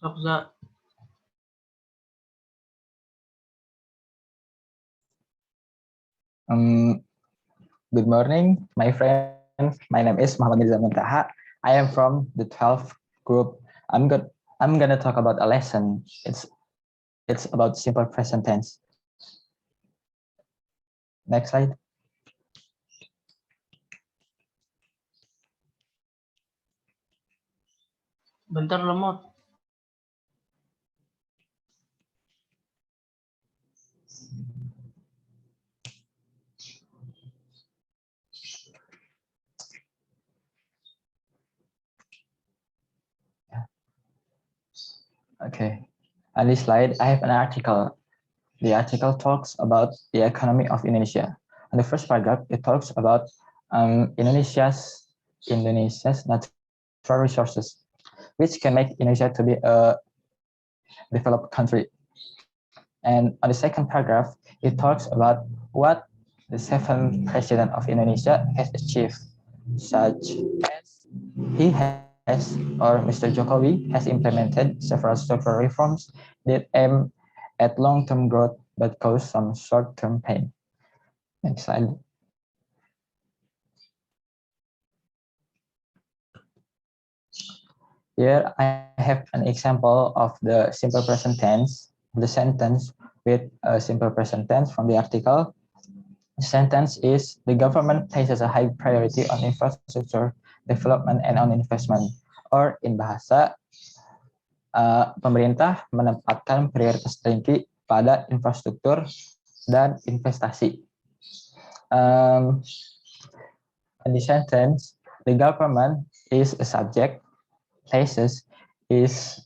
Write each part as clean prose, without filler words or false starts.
Sokza. Good morning, my friends. My name is Muhammad Mirza Muntaha. I am from the 12th group. I'm gonna talk about a lesson. It's about simple present tense. Next slide. Bentar lemot. Okay. On this slide, I have an article. The article talks about the economy of Indonesia. On the first paragraph, it talks about Indonesia's natural resources, which can make Indonesia to be a developed country. And on the second paragraph, it talks about what the seventh president of Indonesia has achieved, such as he has, or Mr. Jokowi has implemented several structural reforms that aim at long-term growth but cause some short-term pain. Next slide. Here I have an example of the simple present tense, the sentence with a simple present tense from the article. The sentence is, the government places a high priority on infrastructure development and on investment. Or in Bahasa, pemerintah menempatkan prioritas tinggi pada infrastruktur dan investasi. In the sentence, the government is a subject, places is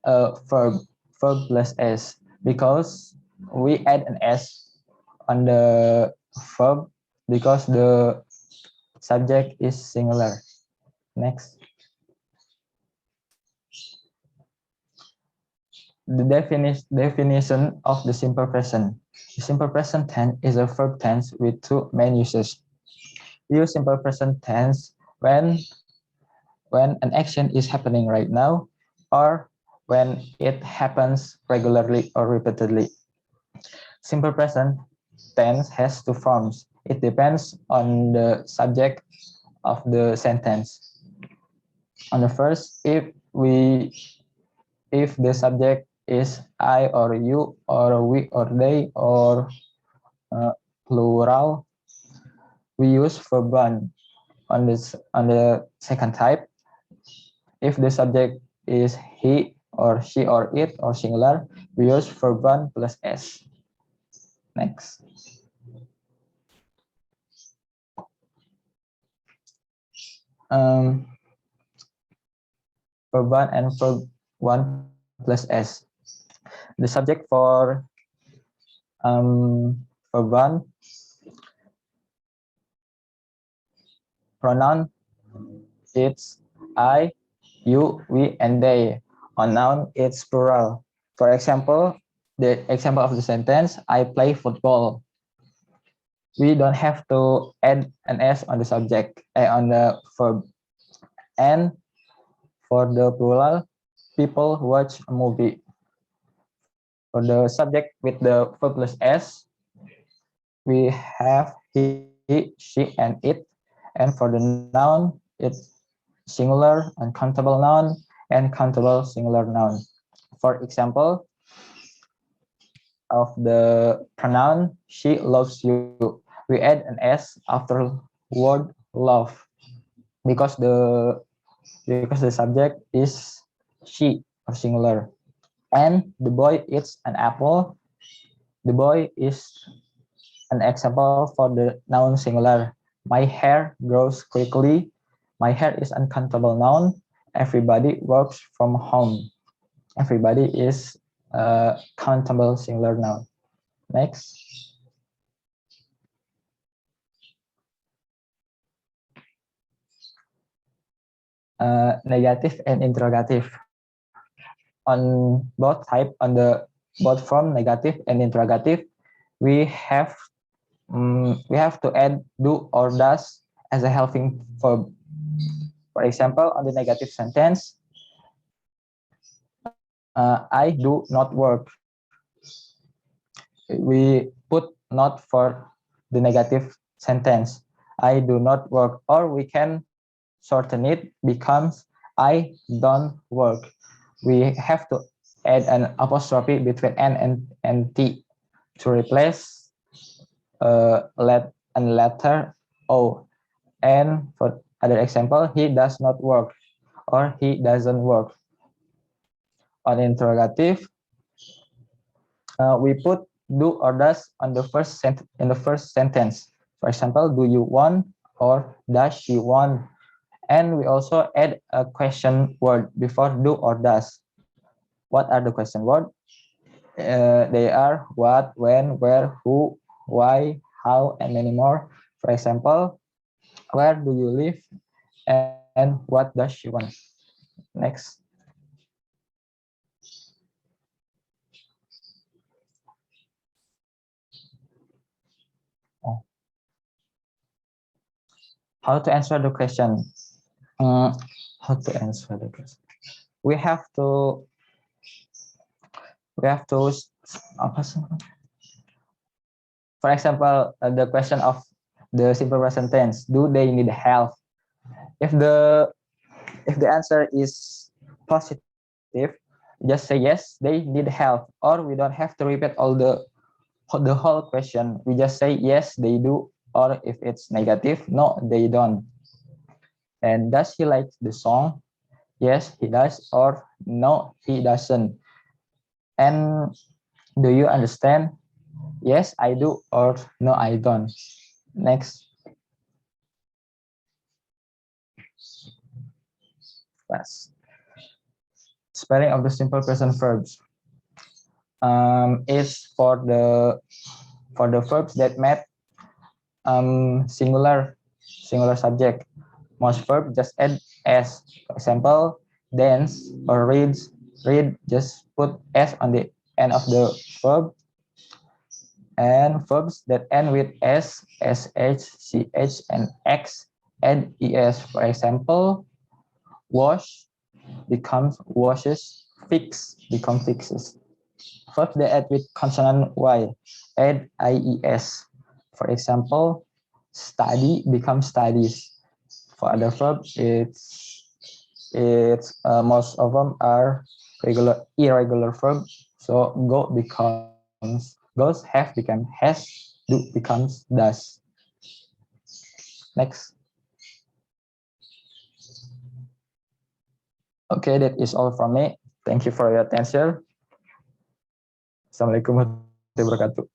a verb plus s, because we add an s on the verb because the subject is singular. Next. The definition of the simple present. The simple present tense is a verb tense with two main uses. We use simple present tense when an action is happening right now, or when it happens regularly or repeatedly. Simple present tense has two forms. It depends on the subject of the sentence. On the first, if the subject is I or you or we or they or plural, we use verb one. On the second type, if the subject is he or she or it or singular, we use verb one plus s. Next. Verb one and verb one plus s. The subject for verb one, pronoun, it's I, you, we, and they. On noun, it's plural. For example, the example of the sentence, I play football. We don't have to add an s on the subject, on the verb. And for the plural, people watch a movie. For the subject with the verb plus s, we have he, she, and it. And for the noun, it's singular, uncountable noun, and countable singular noun. For example, of the pronoun, she loves you. We add an s after word love because the subject is she or singular. And the boy eats an apple. The boy is an example for the noun singular. My hair grows quickly. My hair is uncountable noun. Everybody works from home. Everybody is a countable singular noun. Next. Negative and interrogative. On both type, on the both form negative and interrogative, we have to add do or does as a helping verb. For example, on the negative sentence, I do not work. We put not for the negative sentence. I do not work, or we can shorten it becomes I don't work. We have to add an apostrophe between and t to replace a letter o. And for other example, he does not work or he doesn't work. On interrogative, we put do or does on the in the first sentence. For example, do you want or does she want? And we also add a question word before do or does. What are the question word? They are what, when, where, who, why, how, and many more. For example, where do you live and what does she want? Next. Oh. How to answer the question? How to answer the question? We have to apa sih? For example, the question of the simple present tense, do they need help? If the answer is positive, just say yes, they need help, or we don't have to repeat all the whole question. We just say yes, they do, or if it's negative, no, they don't. And does he like the song? Yes, he does, or no, he doesn't. And do you understand? Yes, I do, or no, I don't. Next. Class. Spelling of the simple present verbs. Is for the verbs that met singular subject. Most verbs just add s. For example, dance or reads. Read just put s on the end of the verb. And verbs that end with s, sh, ch, and x add es. For example, wash becomes washes, fix becomes fixes. Verbs that add with consonant y add ies. For example, study becomes studies. For other verbs, most of them are irregular verbs. So go becomes goes, have become has, do becomes does. Next. Okay, that is all from me. Thank you for your attention. Assalamualaikum warahmatullahi wabarakatuh.